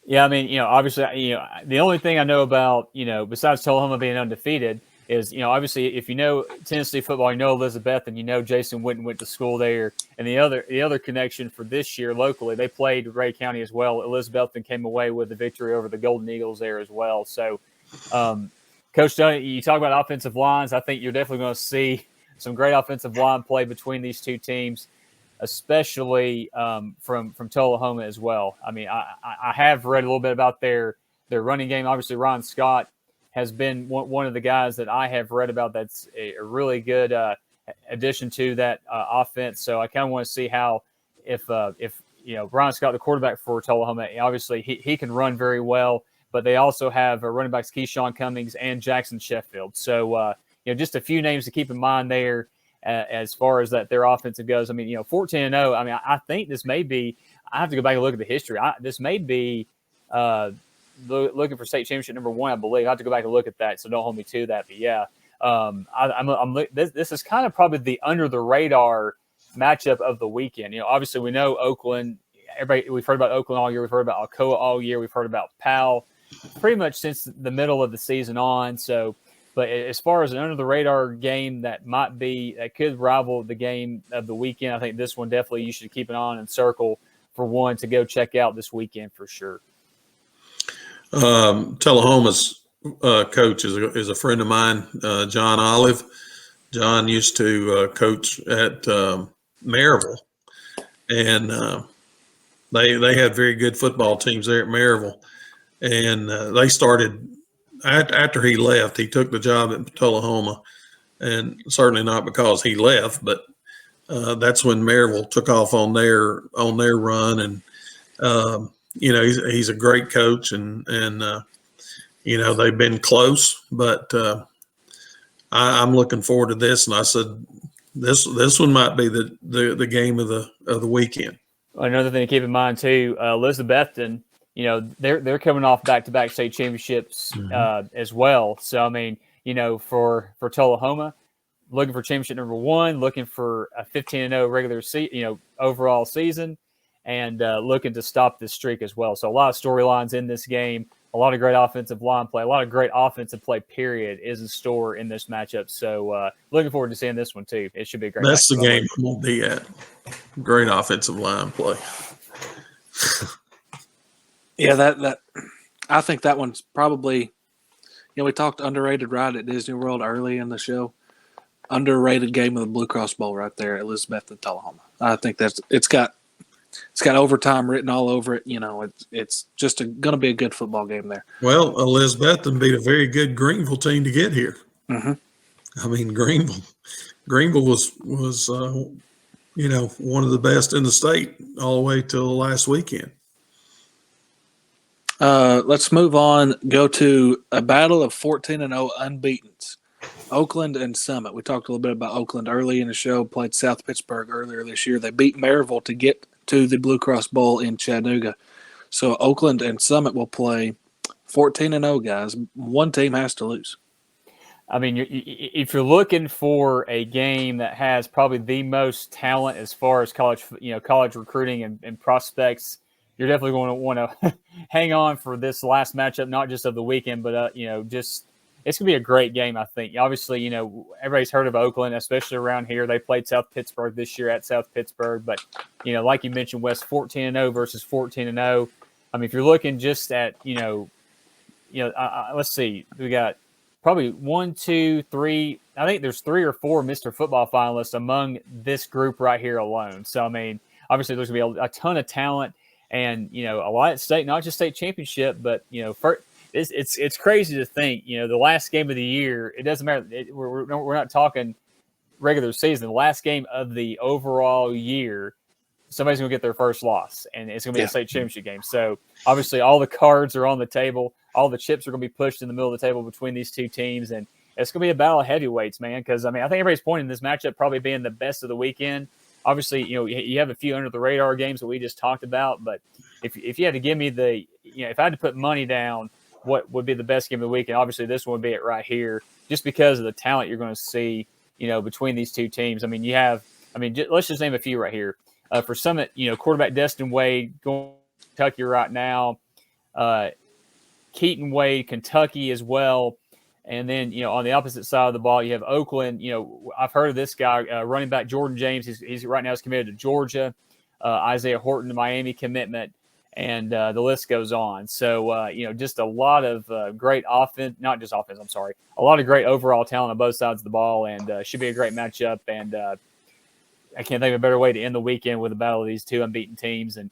Yeah, I mean, obviously, the only thing I know about, besides Tullahoma being undefeated is, obviously, if you know Tennessee football, you know Elizabethton, Jason Witten went to school there. And the other connection for this year locally, they played Ray County as well. Elizabethton came away with the victory over the Golden Eagles there as well. So, Coach Dunn, you talk about offensive lines. I think you're definitely going to see some great offensive line play between these two teams, especially from Tullahoma as well. I mean, I have read a little bit about their running game. Obviously, Ron Scott has been one of the guys that I have read about that's a really good addition to that offense. So I kind of want to see how if Brian Scott, the quarterback for Tullahoma, obviously he can run very well, but they also have running backs Keyshawn Cummings and Jackson Sheffield. So just a few names to keep in mind there as far as that their offensive goes. I mean, 14-0. I mean, I think this may be. I have to go back and look at the history. This may be looking for state championship number 1, I believe. I have to go back and look at that, so don't hold me to that. But yeah, this is kind of probably the under the radar matchup of the weekend. Obviously we know Oakland. We've heard about Oakland all year. We've heard about Alcoa all year. We've heard about Powell pretty much since the middle of the season on. So, but as far as an under the radar game that could rival the game of the weekend, I think this one definitely you should keep an eye on and circle for one to go check out this weekend for sure. Tullahoma's coach is a friend of mine, John Olive. John used to coach at Maryville, and they had very good football teams there at Maryville. And they started after he left. He took the job at Tullahoma, and certainly not because he left, but that's when Maryville took off on their run. And he's a great coach, and they've been close, but I'm looking forward to this. And I said, this one might be the game of the weekend. Another thing to keep in mind too, Elizabethton, they're coming off back-to-back state championships as well. So I mean, for Tullahoma, looking for championship number 1, looking for a 15-0 regular overall season, and looking to stop this streak as well. So a lot of storylines in this game, a lot of great offensive line play, a lot of great offensive play, period, is in store in this matchup. So looking forward to seeing this one too. It should be a great That's the matchup. game we'll be at. Great offensive line play. Yeah, that I think that one's probably, we talked underrated right at Disney World early in the show. Underrated game of the Blue Cross Bowl right there, Elizabeth and Tullahoma. I think it's got overtime written all over it. It's just going to be a good football game there. Well, Elizabethton beat a very good Greenville team to get here. Mm-hmm. I mean, Greenville was one of the best in the state all the way till last weekend. Let's move on. Go to a battle of 14-0 unbeatens. Oakland and Summit. We talked a little bit about Oakland early in the show. Played South Pittsburgh earlier this year. They beat Maryville to get to the Blue Cross Bowl in Chattanooga. So Oakland and Summit will play 14-0, guys. One team has to lose. I mean, if you're looking for a game that has probably the most talent as far as college recruiting and prospects, you're definitely going to want to hang on for this last matchup, not just of the weekend, but just it's going to be a great game, I think. Obviously, everybody's heard of Oakland, especially around here. They played South Pittsburgh this year at South Pittsburgh, but like you mentioned, Wes, 14-0 versus 14-0. I mean, if you're looking just at let's see, we got probably 1, 2, 3. I think there's 3 or 4 Mr. Football finalists among this group right here alone. So I mean, obviously there's going to be a ton of talent, and a lot at stake, not just state championship, but it's crazy to think, the last game of the year, it doesn't matter. We're not talking regular season. The last game of the overall year, somebody's going to get their first loss, and it's going to be a state championship game. So obviously all the cards are on the table. All the chips are going to be pushed in the middle of the table between these two teams, and it's going to be a battle of heavyweights, man, because, I mean, I think everybody's pointing this matchup probably being the best of the weekend. Obviously, you have a few under-the-radar games that we just talked about, but if you had to give me if I had to put money down, what would be the best game of the weekend? Obviously, this one would be it right here, just because of the talent you're going to see, between these two teams. I mean, let's just name a few right here. For Summit, quarterback Destin Wade going to Kentucky right now. Keaton Wade, Kentucky as well. And then, on the opposite side of the ball, you have Oakland. I've heard of this guy, running back Jordan James. He's right now is committed to Georgia. Isaiah Horton, the Miami commitment. And the list goes on. So, just a lot of great offense, not just offense, I'm sorry. A lot of great overall talent on both sides of the ball, and should be a great matchup. And I can't think of a better way to end the weekend with a battle of these two unbeaten teams. And,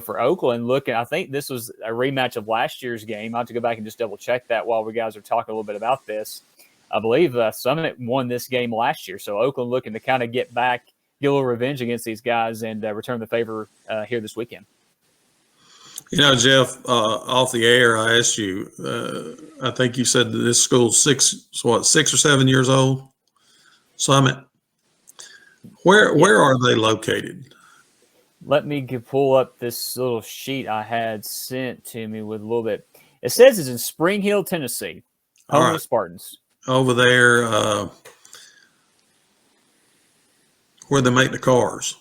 for Oakland, looking, I think this was a rematch of last year's game. I'll have to go back and just double check that while we guys are talking a little bit about this. I believe Summit won this game last year, so Oakland looking to kind of get a little revenge against these guys and return the favor here this weekend. Jeff, off the air, I asked you, I think you said that this school's 6 or 7 years old, Summit. Where are they located? Let me pull up this little sheet I had sent to me with a little bit. It says it's in Spring Hill, Tennessee, home of the Spartans. Over there, where they make the cars.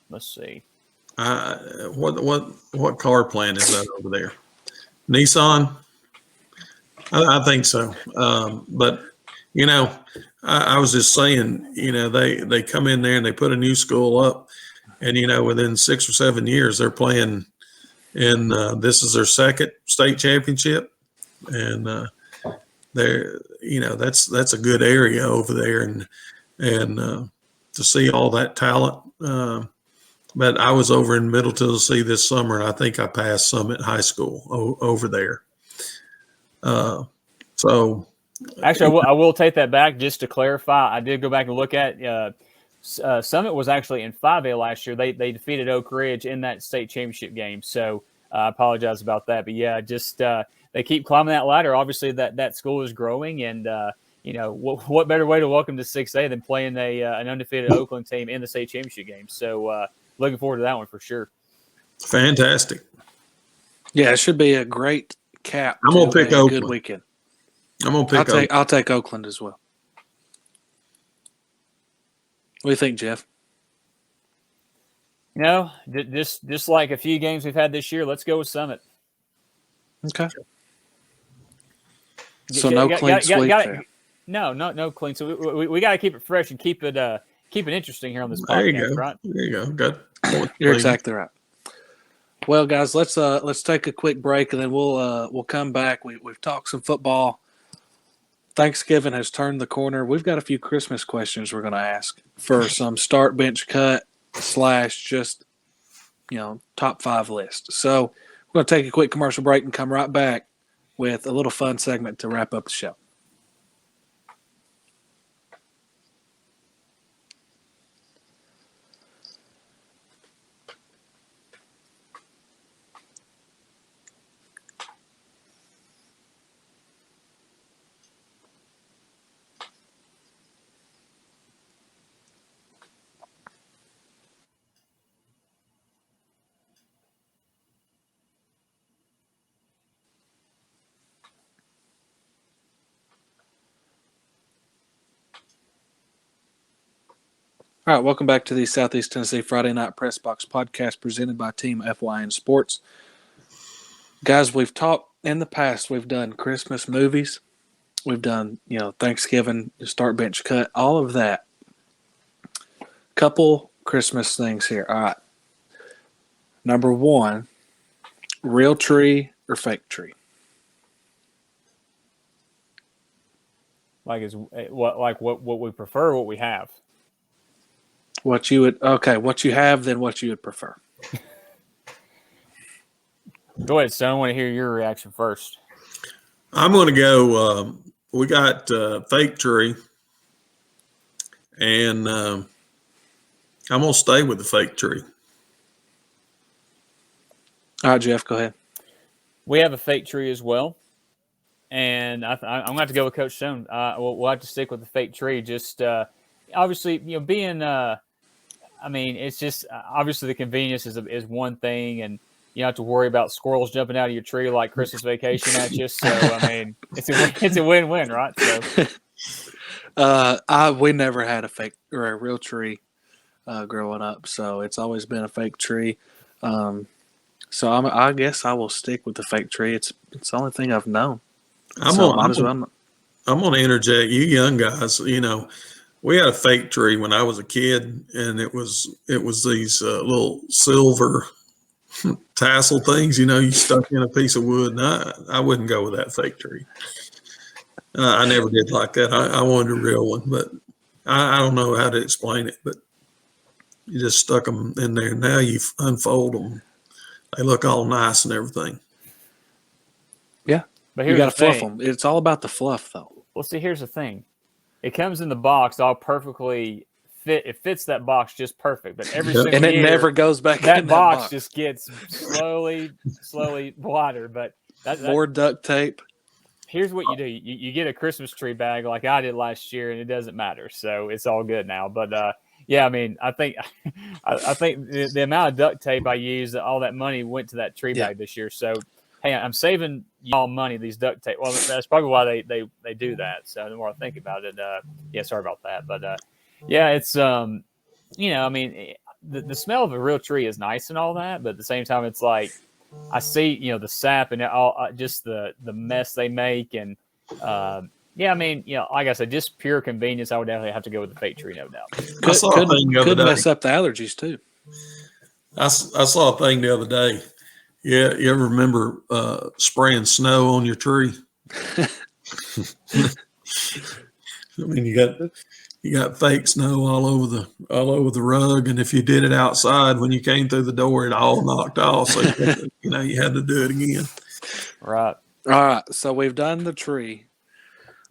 Let's see. What car plant is that over there? Nissan? I think so. But I was just saying, they come in there and they put a new school up, and within 6 or 7 years they're playing in. This is their second state championship, and they're that's a good area over there, and to see all that talent. But I was over in Middle Tennessee this summer, and I think I passed Summit High School over there. So. Actually, I will take that back just to clarify. I did go back and look at Summit was actually in 5A last year. They defeated Oak Ridge in that state championship game. So I apologize about that. But yeah, just they keep climbing that ladder. Obviously, that school is growing, and what better way to welcome to 6A than playing an undefeated Oakland team in the state championship game? So looking forward to that one for sure. Fantastic. Yeah, it should be a great cap. I'm gonna pick a Oakland. good weekend. I'm gonna pick. I'll take Oakland as well. What do you think, Jeff? Just like a few games we've had this year, let's go with Summit. Okay. So no clean sweep there. No clean. So we got to keep it fresh and keep it interesting here on this podcast. There you go. Right? There you go. Good. You're exactly right. Well, guys, let's take a quick break and then we'll come back. We've talked some football. Thanksgiving has turned the corner. We've got a few Christmas questions we're going to ask for some start bench cut / just top 5 list. So we're going to take a quick commercial break and come right back with a little fun segment to wrap up the show. All right, welcome back to the Southeast Tennessee Friday Night Pressbox podcast presented by Team FYN Sports. Guys, we've talked in the past, we've done Christmas movies. We've done, Thanksgiving, start bench cut, all of that. Couple Christmas things here. All right. Number 1, real tree or fake tree? What we prefer, what we have. What you have, then what you would prefer. Go ahead, son. I want to hear your reaction first. I'm going to go. We got fake tree, and I'm going to stay with the fake tree. All right, Jeff, go ahead. We have a fake tree as well, and I'm going to have to go with Coach Stone. We'll have to stick with the fake tree. Just obviously, being. It's just obviously the convenience is one thing, and you don't have to worry about squirrels jumping out of your tree like Christmas Vacation at you. So it's a win-win, right? So we never had a fake or a real tree growing up, so it's always been a fake tree. So I guess I will stick with the fake tree. It's the only thing I've known. I'm going to interject. You young guys, we had a fake tree when I was a kid, and it was these little silver tassel things, you stuck in a piece of wood, and I wouldn't go with that fake tree. I never did like that. I wanted a real one, but I don't know how to explain it. But You just stuck them in there. Now you unfold them. They look all nice and everything. Yeah. But You here's got the to fluff thing. them. It's all about the fluff, though. Well, see, here's the thing. It comes in the box all perfectly fit. It fits that box just perfect. But every Yep. single And it year, never goes back in that that box box. just gets slowly wider. But More duct tape. here's what you do. You get a Christmas tree bag like I did last year, and it doesn't matter. So it's all good now. But yeah, I mean, I think I think the amount of duct tape I used, all that money went to that tree bag this year. So hey, I'm saving y'all money, these duct tape. Well, that's probably why they do that. So the more I think about it, yeah, sorry about that. But yeah, it's you know, I mean, the smell of a real tree is nice and all that, but at the same time, it's like I see, you know, the sap and all, just the mess they make, and yeah, I mean, you know, like I said, just pure convenience. I would definitely have to go with the fake tree, no doubt. I saw a thing the other Could day. mess up the allergies too. I saw a thing the other day. Yeah, you ever remember spraying snow on your tree? I mean, you got fake snow all over the rug, and if you did it outside when you came through the door, it all knocked off. So you had to do it again. Right. All right. So we've done the tree.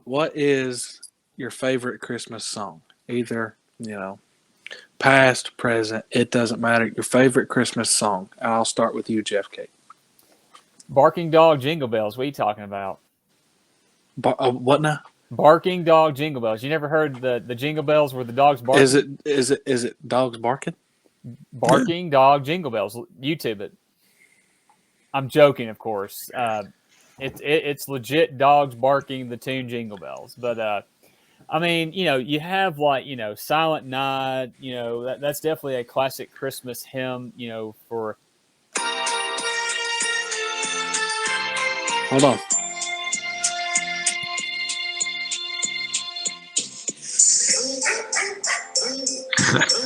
What is your favorite Christmas song? Either, you know, past, present, it doesn't matter. Your favorite Christmas song. And I'll start with you, Jeff K. Barking dog jingle bells. What are you talking about? What now? Barking dog jingle bells. You never heard the jingle bells where the dogs bark? Is it dogs barking? Barking dog jingle bells. YouTube it. I'm joking, of course. It's legit dogs barking the tune Jingle Bells. But I mean, you know, you have like, you know, Silent Night. You know, that's definitely a classic Christmas hymn. You know, for Hold on.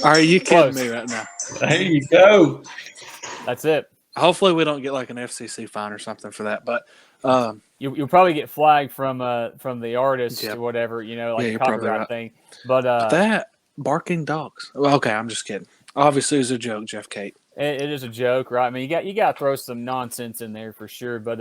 Are you kidding Close. me right now? There you go. That's it. Hopefully we don't get like an FCC fine or something for that. But You'll probably get flagged from the artist Yep. or whatever. You know, like Yeah, a you're probably copyright right. thing. But that barking dogs. Well, okay, I'm just kidding. Obviously, it's a joke, Jeff Kate. it is a joke, right? I mean, you got to throw some nonsense in there for sure. But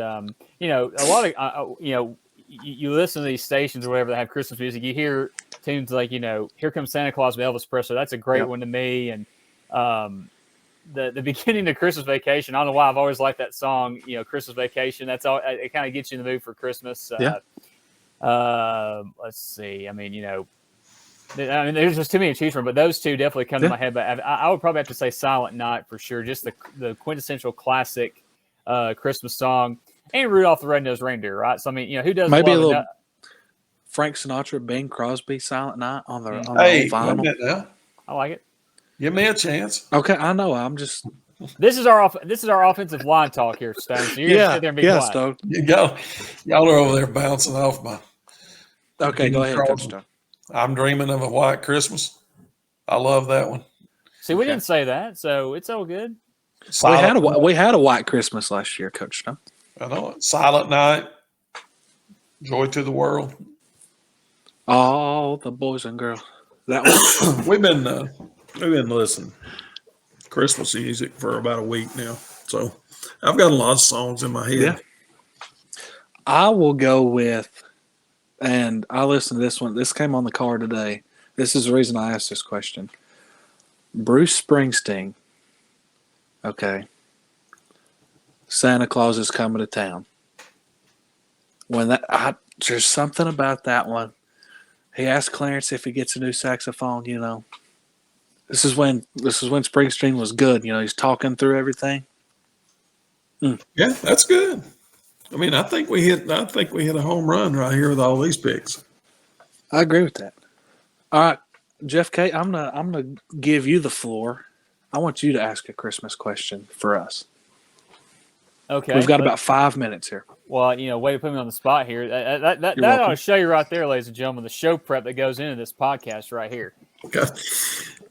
you know, a lot of you know, you listen to these stations or whatever that have Christmas music, you hear tunes like, you know, "Here Comes Santa Claus" by Elvis Presley. That's a great one to me. And the beginning of Christmas Vacation. I don't know why I've always liked that song. You know, Christmas Vacation. That's all. It kind of gets you in the mood for Christmas. Let's see. I mean, you know. I mean, there's just too many to choose from, but those two definitely come to my head. But I would probably have to say Silent Night for sure. Just the quintessential classic Christmas song, and Rudolph the Red-Nosed Reindeer, right? So I mean, you know, who doesn't Maybe a love little Frank Sinatra, Bing Crosby, Silent Night on the Hey, old vinyl. wait a minute now. I like it. Give me a chance. Okay, I know. I'm just This is our offensive line talk here, Stone. So you're gonna sit there and be quiet. Stone. Y'all are over there bouncing off my. Okay, go ahead, Coach Stone. I'm Dreaming of a White Christmas. I love that one. See, we didn't say that, so it's all good. We had a white Christmas last year, Coach Stone. I know it. Silent Night. Joy to the World. All the boys and girls. That one. We've been listening to Christmas music for about a week now, so I've got a lot of songs in my head. Yeah. I will go with, and I listened to this one. This came on the car today. This is the reason I asked this question. Bruce Springsteen. Okay. Santa Claus is coming to town. There's something about that one. He asked Clarence if he gets a new saxophone, you know. This is when Springsteen was good, you know, he's talking through everything. Yeah, that's good. I mean, I think we hit a home run right here with all these picks. I agree with that. All right, Jeff K, I'm gonna give you the floor. I want you to ask a Christmas question for us. Okay. We've got about 5 minutes here. Well, you know, way to put me on the spot here. That ought to show you right there, ladies and gentlemen, the show prep that goes into this podcast right here. Okay.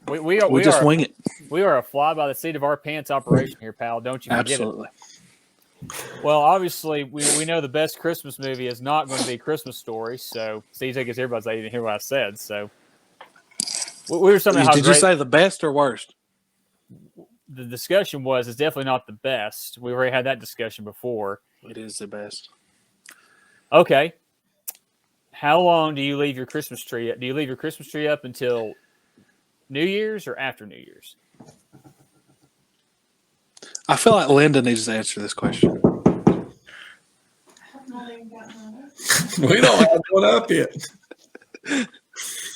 We just wing it. We are a fly by the seat of our pants operation here, pal. Don't you forget Absolutely. it. Well, obviously, we know the best Christmas movie is not going to be Christmas Story. So, see, I guess everybody's like, you didn't hear what I said. So, we were something. Did you say the best or worst? the discussion was it's definitely not the best. We already had that discussion before. It is the best. Okay. How long do you leave your Christmas tree up? Do you leave your Christmas tree up until New Year's or after New Year's? I feel like Linda needs to answer this question. We don't have one up yet.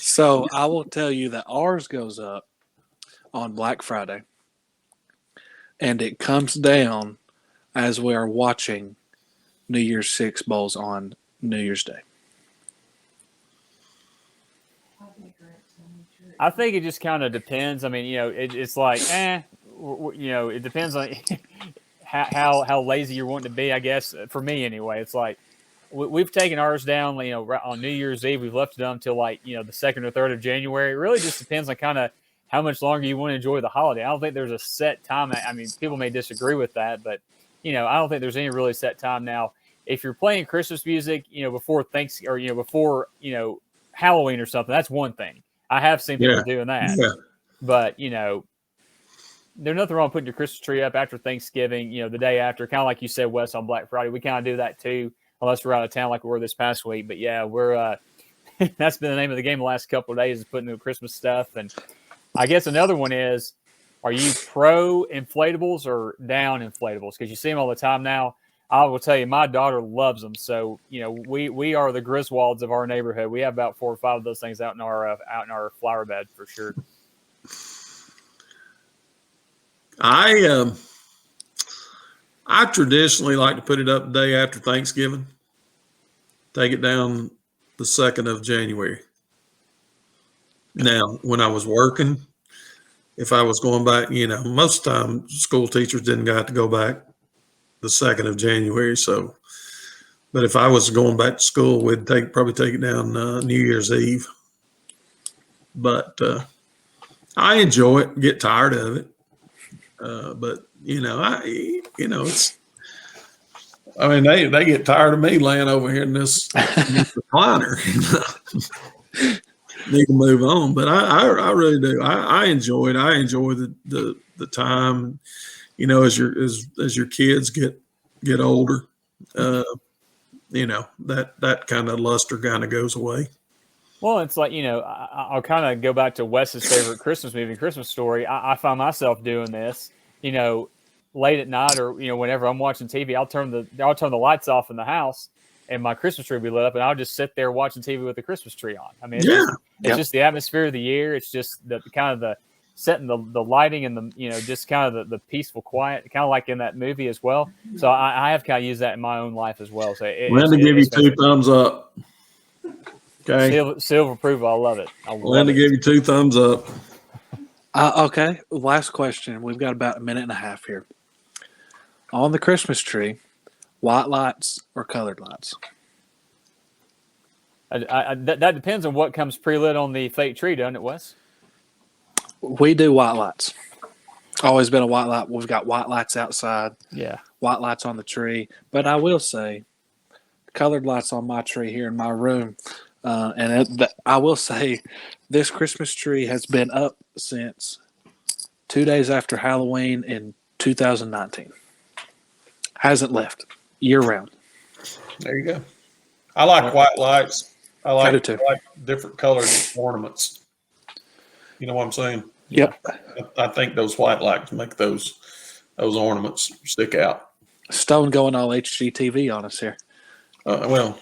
So I will tell you that ours goes up on Black Friday, and it comes down as we are watching New Year's Six bowls on New Year's Day. I think it just kind of depends. I mean, it's like, it depends on how lazy you're wanting to be. I guess for me anyway, it's like we've taken ours down. On New Year's Eve, we've left it until the 2nd or 3rd of January. It really just depends on kind of how much longer you want to enjoy the holiday. I don't think there's a set time. I mean, people may disagree with that, but I don't think there's any really set time now. If you're playing Christmas music, before Thanksgiving or before Halloween or something, that's one thing. I have seen people doing that. Yeah. But, there's nothing wrong with putting your Christmas tree up after Thanksgiving, the day after, kind of like you said, Wes, on Black Friday. We kind of do that too, unless we're out of town like we were this past week. But yeah, we're that's been the name of the game the last couple of days, is putting the Christmas stuff. And I guess another one is, are you pro inflatables or down inflatables? Because you see them all the time now. I will tell you, my daughter loves them. So, we are the Griswolds of our neighborhood. We have about 4 or 5 of those things out in our flower bed for sure. I traditionally like to put it up the day after Thanksgiving. Take it down the 2nd of January. Now, when I was working, if I was going back, most of the time school teachers didn't have to go back the 2nd of January. So, but if I was going back to school, we'd probably take it down New Year's Eve. But I enjoy it, get tired of it. But it's, I mean, they get tired of me laying over here in this recliner. Need to move on, but I really do. I enjoy it. I enjoy the time, as your kids get older, that kind of luster kind of goes away. Well, it's like, I'll kind of go back to Wes's favorite Christmas movie, Christmas Story. I find myself doing this, late at night or, whenever I'm watching TV, I'll turn the lights off in the house and my Christmas tree will be lit up and I'll just sit there watching TV with the Christmas tree on. I mean, it's just the atmosphere of the year. It's just the kind of the setting, the lighting and the, just kind of the peaceful quiet, kind of like in that movie as well. So I have kind of used that in my own life as well. So Linda, give you 2 thumbs up. Okay. Silver approval. I love it. Linda, give you 2 thumbs up. Okay. Last question. We've got about a minute and a half here. On the Christmas tree, white lights or colored lights? That depends on what comes pre-lit on the fake tree, doesn't it, Wes? We do white lights. Always been a white light. We've got white lights outside. Yeah. White lights on the tree. But I will say, colored lights on my tree here in my room. I will say, this Christmas tree has been up since 2 days after Halloween in 2019. Hasn't left year round. There you go. I like white lights. I like different colored ornaments. You know what I'm saying? Yep. I think those white lights make those ornaments stick out. Stone going all HGTV on us here. Well,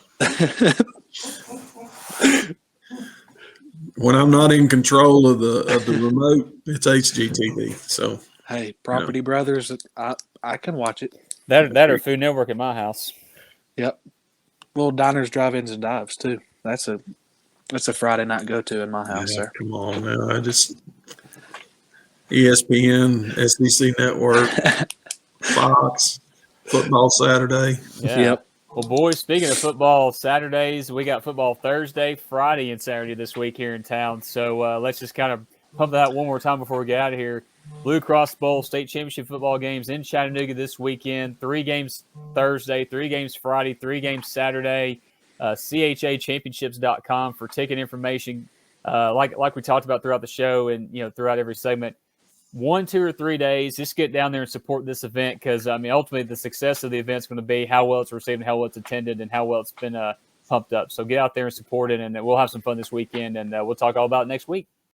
when I'm not in control of the remote, it's HGTV. So hey, Property Brothers, I can watch it. That or Food Network at my house. Yep. Little diners, drive-ins, and dives too. That's a Friday night go-to in my house. There. Come on now, I just ESPN, SEC Network, Fox, Football Saturday. Yeah. Yep. Well, boys, speaking of football Saturdays, we got football Thursday, Friday, and Saturday this week here in town. So let's just kind of pump that one more time before we get out of here. Blue Cross Bowl state championship football games in Chattanooga this weekend. 3 games Thursday, 3 games Friday, 3 games Saturday. CHAchampionships.com for ticket information. Like we talked about throughout the show and throughout every segment. 1, 2, or 3 days. Just get down there and support this event because, I mean, ultimately the success of the event is going to be how well it's received and how well it's attended and how well it's been pumped up. So get out there and support it, and we'll have some fun this weekend, and we'll talk all about it next week.